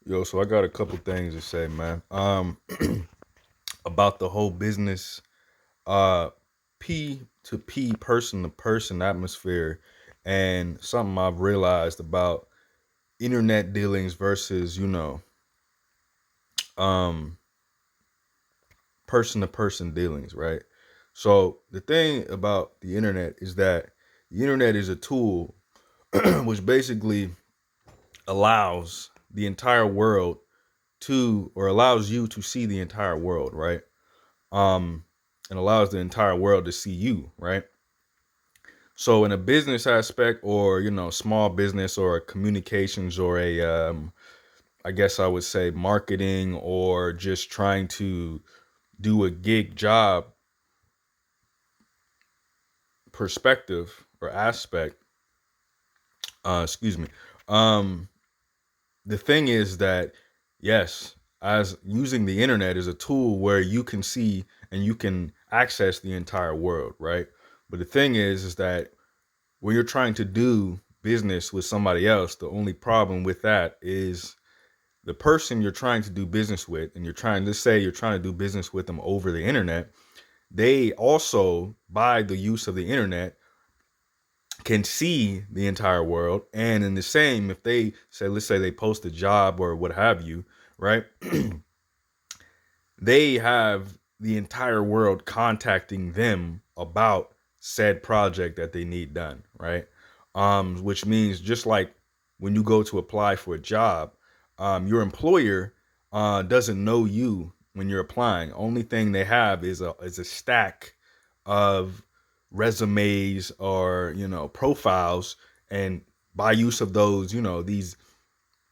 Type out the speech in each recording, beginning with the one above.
Yo, so I got a couple things to say, man. About the whole business, uh, P to P, person to person atmosphere, and something I've realized about internet dealings versus, um, person to person dealings, right? So the thing about the internet is that the internet is a tool which basically allows the entire world to, or allows you to see the entire world, right? um, and allows the entire world to see you, right? So in a business aspect, or small business, or a communications, or a I guess I would say marketing, or just trying to do a gig job perspective or aspect, excuse me. Um, the thing is that, yes, as using the internet is a tool where you can see and you can access the entire world, right? But the thing is that when you're trying to do business with somebody else, the only problem with that is the person you're trying to do business with, and let's say you're trying to do business with them over the internet. They also, by the use of the internet, can see the entire world. And in the same, if they say, let's say they post a job or what have you, right? They have the entire world contacting them about said project that they need done, right? Which means, just like when you go to apply for a job, your employer doesn't know you when you're applying. Only thing they have is a stack of resumes, or profiles, and by use of those, these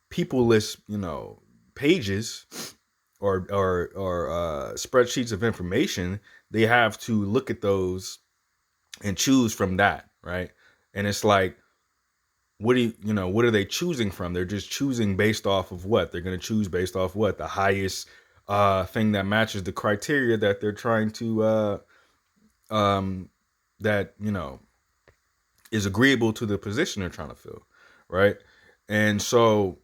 people list, pages, or spreadsheets of information. They have to look at those and choose from that, right? And it's like, what are they choosing from? They're just choosing based off of what? They're going to choose based off what? The highest thing that matches the criteria that they're trying to um that is agreeable to the position they're trying to fill, right? And so,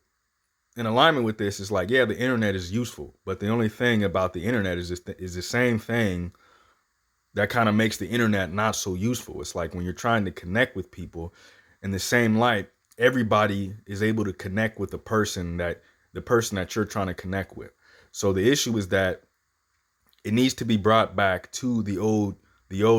in alignment with this, is like, yeah, the internet is useful, but the only thing about the internet is the same thing that kind of makes the internet not so useful. It's like when you're trying to connect with people in the same light, everybody is able to connect with the person that you're trying to connect with. So the issue is that it needs to be brought back to the old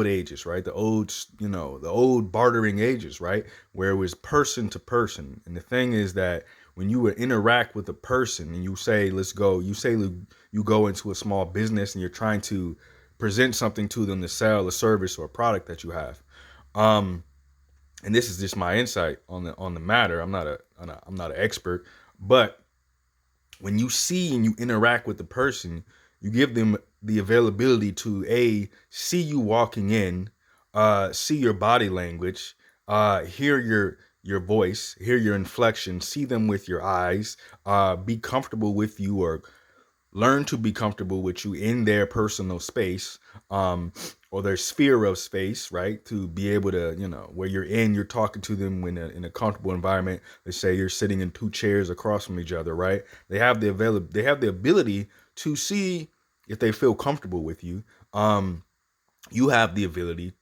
ages, right? The old bartering ages, right? Where it was person to person. And the thing is that when you would interact with a person and you say, let's go, you go into a small business and you're trying to present something to them to sell a service or a product that you have. Um, and this is just my insight on the matter. I'm not an expert, but when you see and you interact with the person, you give them the availability to see you walking in, see your body language, hear your voice, hear your inflection, see them with your eyes, be comfortable with you, or learn to be comfortable with you in their personal space, or their sphere of space, right? To be able to, where you're talking to them in a comfortable environment. Let's say you're sitting in two chairs across from each other, right? They have the ability to see if they feel comfortable with you. You have the ability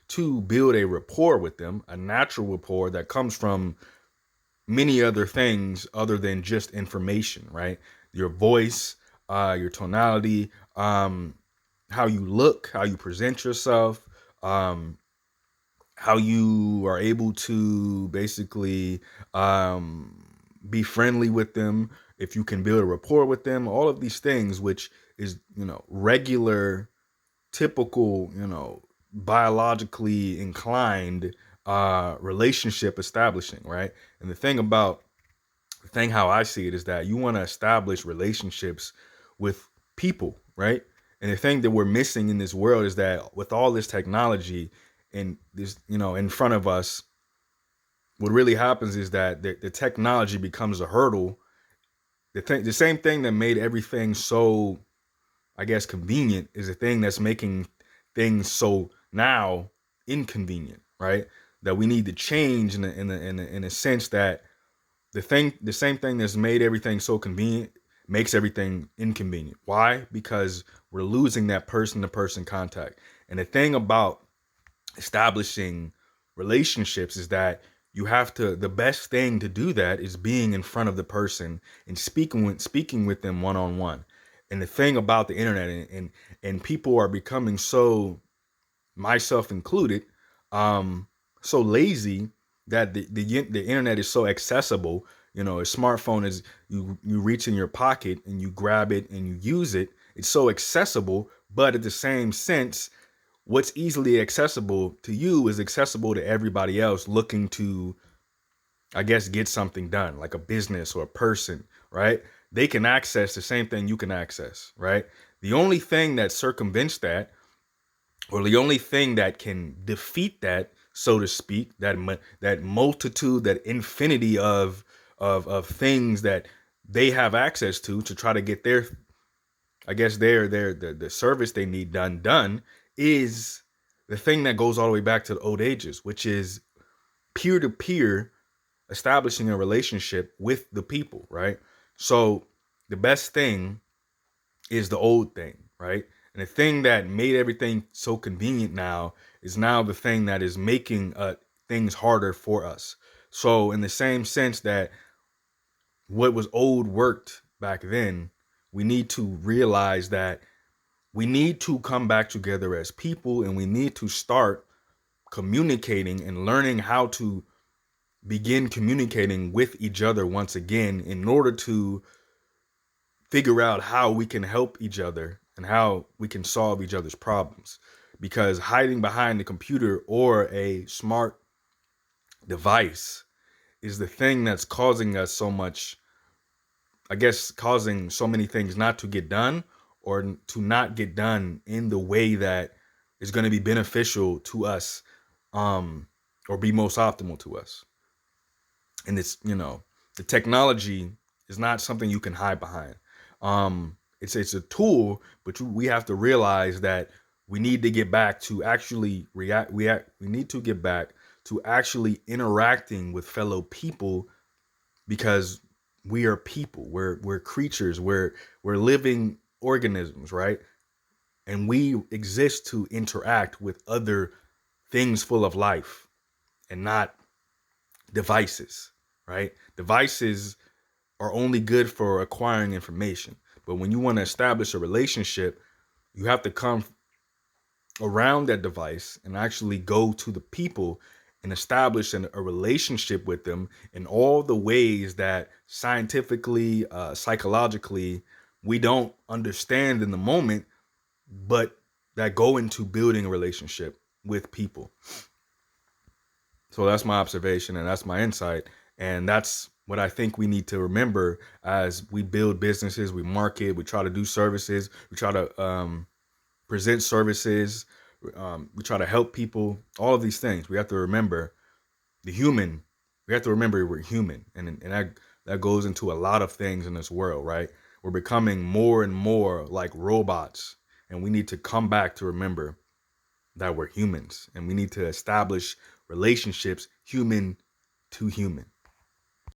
to build a rapport with them, a natural rapport that comes from many other things other than just information, right? Your voice, your tonality, how you look, how you present yourself, um, how you are able to basically be friendly with them, if you can build a rapport with them, all of these things, which is, regular, typical, biologically inclined relationship establishing, right? And the thing how I see it is that you want to establish relationships with people, right? And the thing that we're missing in this world is that with all this technology and this, in front of us, what really happens is that the technology becomes a hurdle. The same thing that made everything so, I guess, convenient is the thing that's making things so now inconvenient, right? That we need to change in a sense that the same thing that's made everything so convenient makes everything inconvenient. Why? Because we're losing that person to person contact. And the thing about establishing relationships is that the best thing to do that is being in front of the person and speaking with them one on one. And the thing about the internet, and people are becoming so, myself included, um, so lazy that the internet is so accessible. You know, a smartphone is, you reach in your pocket and you grab it and you use it. It's so accessible, but at the same sense, what's easily accessible to you is accessible to everybody else looking to, I guess, get something done, like a business or a person, right? They can access the same thing you can access, right? The only thing that circumvents that, or the only thing that can defeat that, so to speak, that multitude, that infinity of things that they have access to try to get their, I guess, the service they need done, is the thing that goes all the way back to the old ages, which is peer to peer, establishing a relationship with the people, right? So the best thing is the old thing, right? And the thing that made everything so convenient now is now the thing that is making things harder for us. So in the same sense that what was old worked back then, we need to realize that we need to come back together as people, and we need to start communicating and learning how to begin communicating with each other once again, in order to figure out how we can help each other and how we can solve each other's problems. Because hiding behind the computer or a smart device is the thing that's causing us so much, I guess, causing so many things not to get done, or to not get done in the way that is going to be beneficial to us, um, or be most optimal to us. And it's, the technology is not something you can hide behind. It's a tool, but we have to realize that we need to get back to actually we need to get back to actually interacting with fellow people, because we are people. We're creatures. We're living organisms, right? And we exist to interact with other things full of life, and not devices, right? Devices are only good for acquiring information. But when you want to establish a relationship, you have to come around that device and actually go to the people and establish a relationship with them in all the ways that scientifically, psychologically, we don't understand in the moment, but that go into building a relationship with people. So that's my observation and that's my insight. And that's what I think we need to remember as we build businesses, we market, we try to do services, we try to present services, we try to help people, all of these things. We have to remember the human. We have to remember we're human. And that goes into a lot of things in this world, right? We're becoming more and more like robots. And we need to come back to remember that we're humans, and we need to establish relationships human to human.